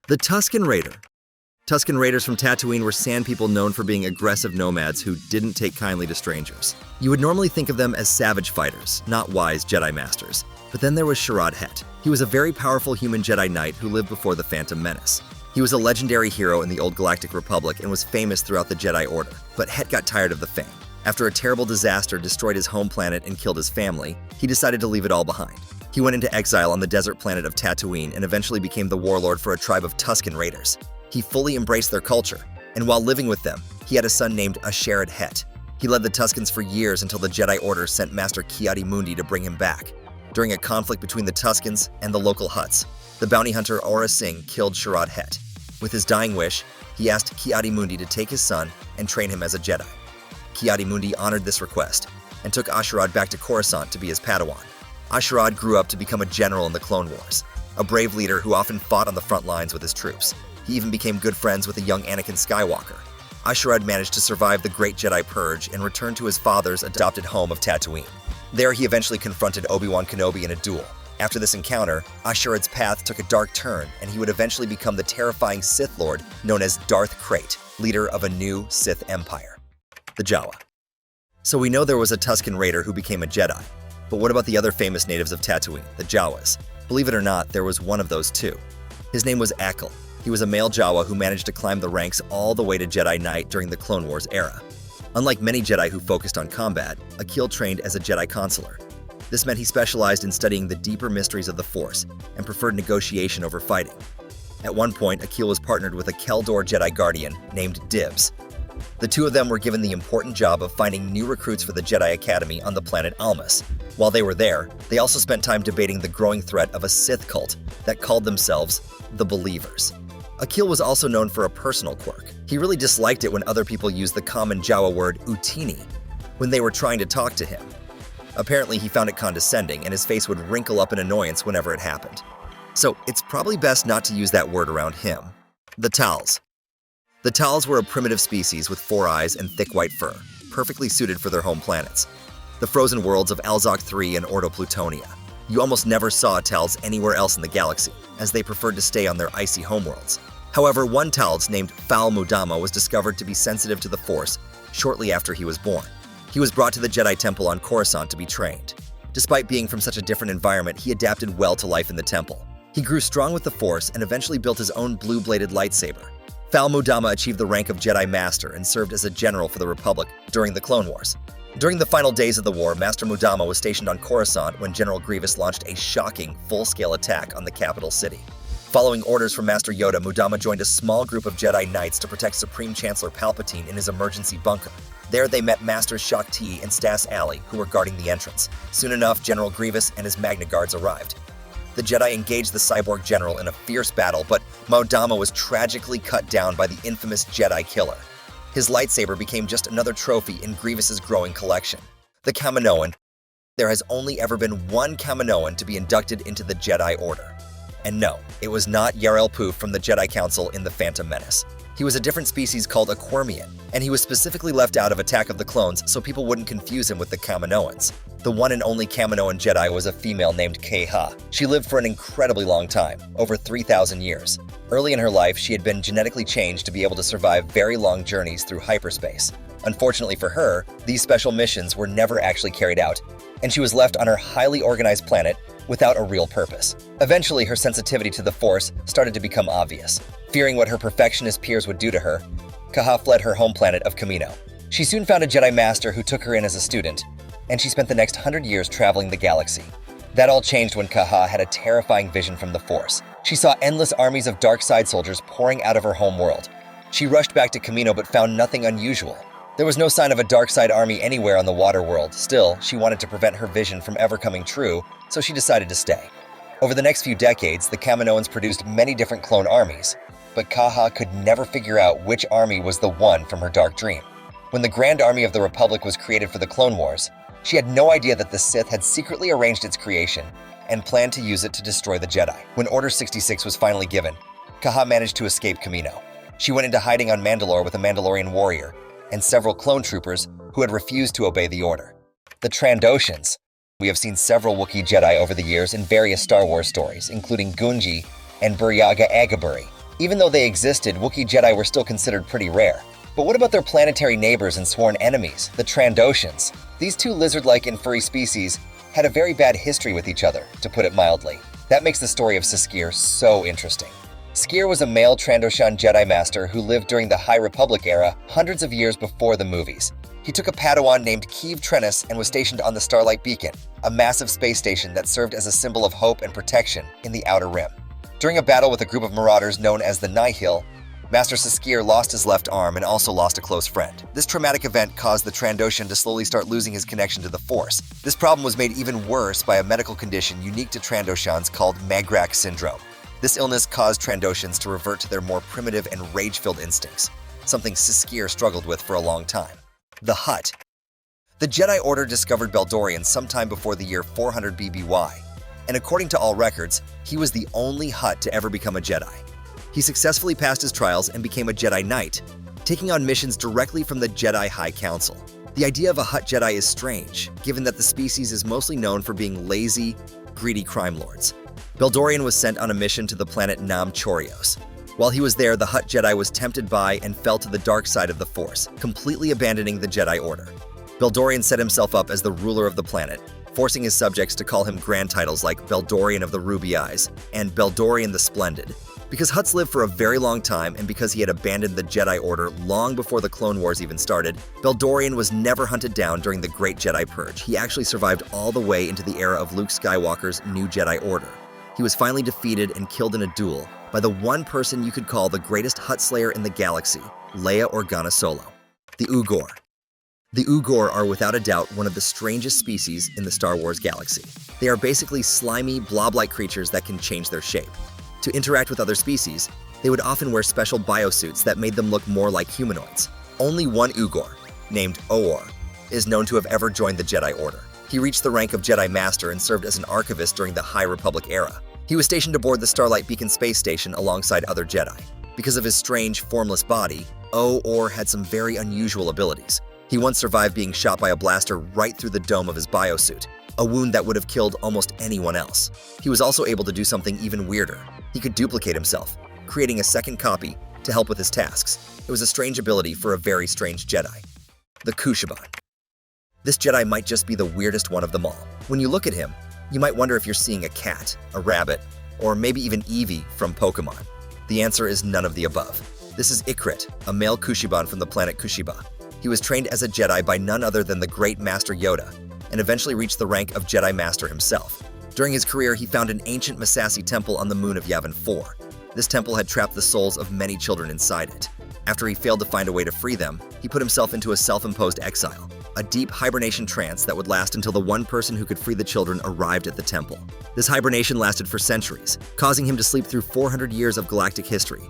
The Tuscan Raider. Tuscan Raiders from Tatooine were sand people known for being aggressive nomads who didn't take kindly to strangers. You would normally think of them as savage fighters, not wise Jedi Masters. But then there was Sharad Hett. He was a very powerful human Jedi Knight who lived before the Phantom Menace. He was a legendary hero in the Old Galactic Republic and was famous throughout the Jedi Order. But Hett got tired of the fame. After a terrible disaster destroyed his home planet and killed his family, he decided to leave it all behind. He went into exile on the desert planet of Tatooine and eventually became the warlord for a tribe of Tuscan Raiders. He fully embraced their culture, and while living with them, he had a son named Sharad Hett. He led the Tuscans for years until the Jedi Order sent Master Ki-Adi-Mundi to bring him back. During a conflict between the Tuscans and the local Hutts, the bounty hunter Aurra Sing killed Sharad Hett. With his dying wish, he asked Ki-Adi-Mundi to take his son and train him as a Jedi. Ki-Adi-Mundi honored this request and took Sharad back to Coruscant to be his Padawan. Sharad grew up to become a general in the Clone Wars, a brave leader who often fought on the front lines with his troops. He even became good friends with a young Anakin Skywalker. Sharad managed to survive the Great Jedi Purge and return to his father's adopted home of Tatooine. There he eventually confronted Obi-Wan Kenobi in a duel. After this encounter, Sharad's path took a dark turn and he would eventually become the terrifying Sith Lord known as Darth Krayt, leader of a new Sith Empire. The Jawa. So we know there was a Tuscan Raider who became a Jedi. But what about the other famous natives of Tatooine, the Jawas? Believe it or not, there was one of those too. His name was Akil. He was a male Jawa who managed to climb the ranks all the way to Jedi Knight during the Clone Wars era. Unlike many Jedi who focused on combat, Akil trained as a Jedi consular. This meant he specialized in studying the deeper mysteries of the Force and preferred negotiation over fighting. At one point, Akil was partnered with a Keldor Jedi Guardian named Dibs. The two of them were given the important job of finding new recruits for the Jedi Academy on the planet Almas. While they were there, they also spent time debating the growing threat of a Sith cult that called themselves the Believers. Akil was also known for a personal quirk. He really disliked it when other people used the common Jawa word utini when they were trying to talk to him. Apparently, he found it condescending and his face would wrinkle up in annoyance whenever it happened. So it's probably best not to use that word around him. The Tals. The Tals were a primitive species with 4 eyes and thick white fur, perfectly suited for their home planets, the frozen worlds of Alzok 3 and Ordo Plutonia. You almost never saw Tals anywhere else in the galaxy, as they preferred to stay on their icy homeworlds. However, one Tals named Fal Mudama was discovered to be sensitive to the Force shortly after he was born. He was brought to the Jedi Temple on Coruscant to be trained. Despite being from such a different environment, he adapted well to life in the temple. He grew strong with the Force and eventually built his own blue-bladed lightsaber. Fal Mudama achieved the rank of Jedi Master and served as a general for the Republic during the Clone Wars. During the final days of the war, Master Mudama was stationed on Coruscant when General Grievous launched a shocking, full-scale attack on the capital city. Following orders from Master Yoda, Mudama joined a small group of Jedi Knights to protect Supreme Chancellor Palpatine in his emergency bunker. There they met Masters Shaak Ti and Stas Ali, who were guarding the entrance. Soon enough, General Grievous and his Magna Guards arrived. The Jedi engaged the cyborg general in a fierce battle, but Mudama was tragically cut down by the infamous Jedi Killer. His lightsaber became just another trophy in Grievous's growing collection. The Kaminoan. There has only ever been one Kaminoan to be inducted into the Jedi Order. And no, it was not Yarel Poof from the Jedi Council in The Phantom Menace. He was a different species called a Quirmian, and he was specifically left out of Attack of the Clones so people wouldn't confuse him with the Kaminoans. The one and only Kaminoan Jedi was a female named Keha. She lived for an incredibly long time, over 3,000 years. Early in her life, she had been genetically changed to be able to survive very long journeys through hyperspace. Unfortunately for her, these special missions were never actually carried out, and she was left on her highly organized planet without a real purpose. Eventually, her sensitivity to the Force started to become obvious. Fearing what her perfectionist peers would do to her, Kaha fled her home planet of Kamino. She soon found a Jedi Master who took her in as a student, and she spent the next 100 years traveling the galaxy. That all changed when Kaha had a terrifying vision from the Force. She saw endless armies of dark side soldiers pouring out of her home world. She rushed back to Kamino but found nothing unusual. There was no sign of a dark side army anywhere on the water world. Still, she wanted to prevent her vision from ever coming true, so she decided to stay. Over the next few decades, the Kaminoans produced many different clone armies, but Kaha could never figure out which army was the one from her dark dream. When the Grand Army of the Republic was created for the Clone Wars, she had no idea that the Sith had secretly arranged its creation and planned to use it to destroy the Jedi. When Order 66 was finally given, Kaha managed to escape Kamino. She went into hiding on Mandalore with a Mandalorian warrior and several clone troopers who had refused to obey the order. The Trandoshans. We have seen several Wookiee Jedi over the years in various Star Wars stories, including Gunji and Buryaga Agaburi. Even though they existed, Wookiee Jedi were still considered pretty rare. But what about their planetary neighbors and sworn enemies, the Trandoshans? These two lizard-like and furry species had a very bad history with each other, to put it mildly. That makes the story of Siskir so interesting. Sskeer was a male Trosian Jedi Master who lived during the High Republic era, hundreds of years before the movies. He took a Padawan named Keeve Trennis and was stationed on the Starlight Beacon, a massive space station that served as a symbol of hope and protection in the Outer Rim. During a battle with a group of marauders known as the Nihil, Master Siskir lost his left arm and also lost a close friend. This traumatic event caused the Trandoshan to slowly start losing his connection to the Force. This problem was made even worse by a medical condition unique to Trandoshans called Magrak syndrome. This illness caused Trandoshans to revert to their more primitive and rage-filled instincts, something Siskir struggled with for a long time. The Hut. The Jedi Order discovered Beldorian sometime before the year 400 BBY, and according to all records, he was the only Hut to ever become a Jedi. He successfully passed his trials and became a Jedi Knight, taking on missions directly from the Jedi High Council. The idea of a Hut Jedi is strange, given that the species is mostly known for being lazy, greedy crime lords. Beldorian was sent on a mission to the planet Nam Chorios. While he was there, the Hut Jedi was tempted by and fell to the dark side of the Force, completely abandoning the Jedi Order. Beldorian set himself up as the ruler of the planet, forcing his subjects to call him grand titles like Beldorian of the Ruby Eyes and Beldorian the Splendid. Because Hutts lived for a very long time and because he had abandoned the Jedi Order long before the Clone Wars even started, Beldorian was never hunted down during the Great Jedi Purge. He actually survived all the way into the era of Luke Skywalker's New Jedi Order. He was finally defeated and killed in a duel by the one person you could call the greatest Hutt Slayer in the galaxy, Leia Organa Solo, the Ugor. The Ugor are without a doubt one of the strangest species in the Star Wars galaxy. They are basically slimy, blob-like creatures that can change their shape. To interact with other species, they would often wear special biosuits that made them look more like humanoids. Only one Ugor, named Oor, is known to have ever joined the Jedi Order. He reached the rank of Jedi Master and served as an archivist during the High Republic era. He was stationed aboard the Starlight Beacon space station alongside other Jedi. Because of his strange, formless body, Oor had some very unusual abilities. He once survived being shot by a blaster right through the dome of his biosuit, a wound that would have killed almost anyone else. He was also able to do something even weirder. He could duplicate himself, creating a second copy to help with his tasks. It was a strange ability for a very strange Jedi. The Kushiban. This Jedi might just be the weirdest one of them all. When you look at him, you might wonder if you're seeing a cat, a rabbit, or maybe even Eevee from Pokemon. The answer is none of the above. This is Ikrit, a male Kushiban from the planet Kushiba. He was trained as a Jedi by none other than the great Master Yoda, and eventually reached the rank of Jedi Master himself. During his career, he found an ancient Massassi temple on the moon of Yavin 4. This temple had trapped the souls of many children inside it. After he failed to find a way to free them, he put himself into a self-imposed exile, a deep hibernation trance that would last until the one person who could free the children arrived at the temple. This hibernation lasted for centuries, causing him to sleep through 400 years of galactic history,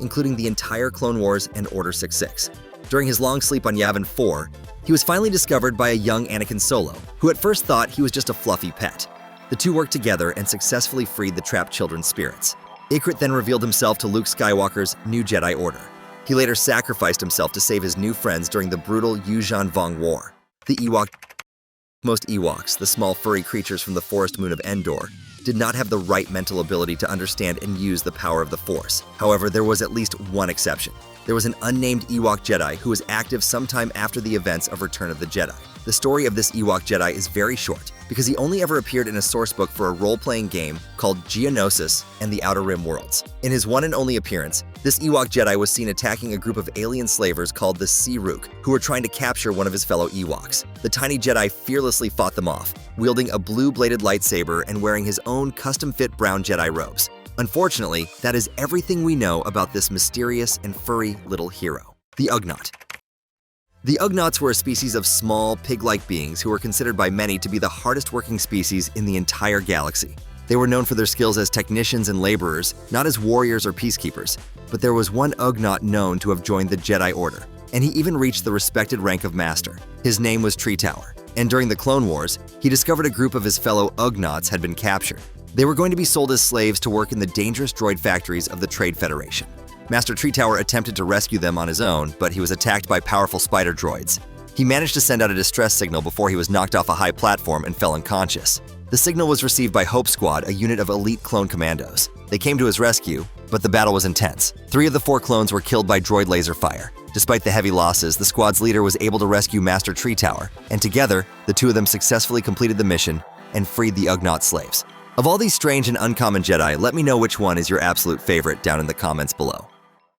including the entire Clone Wars and Order 66. During his long sleep on Yavin 4, he was finally discovered by a young Anakin Solo, who at first thought he was just a fluffy pet. The two worked together and successfully freed the trapped children's spirits. Ikrit then revealed himself to Luke Skywalker's New Jedi Order. He later sacrificed himself to save his new friends during the brutal Yuuzhan Vong War. The Ewok. Most Ewoks, the small furry creatures from the forest moon of Endor, did not have the right mental ability to understand and use the power of the Force. However, there was at least one exception. There was an unnamed Ewok Jedi who was active sometime after the events of Return of the Jedi. The story of this Ewok Jedi is very short, because he only ever appeared in a source book for a role-playing game called Geonosis and the Outer Rim Worlds. In his one and only appearance, this Ewok Jedi was seen attacking a group of alien slavers called the Searook, who were trying to capture one of his fellow Ewoks. The tiny Jedi fearlessly fought them off, wielding a blue-bladed lightsaber and wearing his own custom-fit brown Jedi robes. Unfortunately, that is everything we know about this mysterious and furry little hero. The Ugnot. The Ugnots were a species of small, pig-like beings who were considered by many to be the hardest-working species in the entire galaxy. They were known for their skills as technicians and laborers, not as warriors or peacekeepers, but there was one Ugnot known to have joined the Jedi Order, and he even reached the respected rank of Master. His name was Tree Tower, and during the Clone Wars, he discovered a group of his fellow Ugnots had been captured. They were going to be sold as slaves to work in the dangerous droid factories of the Trade Federation. Master Tree Tower attempted to rescue them on his own, but he was attacked by powerful spider droids. He managed to send out a distress signal before he was knocked off a high platform and fell unconscious. The signal was received by Hope Squad, a unit of elite clone commandos. They came to his rescue, but the battle was intense. 3 of the 4 clones were killed by droid laser fire. Despite the heavy losses, the squad's leader was able to rescue Master Tree Tower, and together, the 2 of them successfully completed the mission and freed the Ugnot slaves. Of all these strange and uncommon Jedi, let me know which one is your absolute favorite down in the comments below.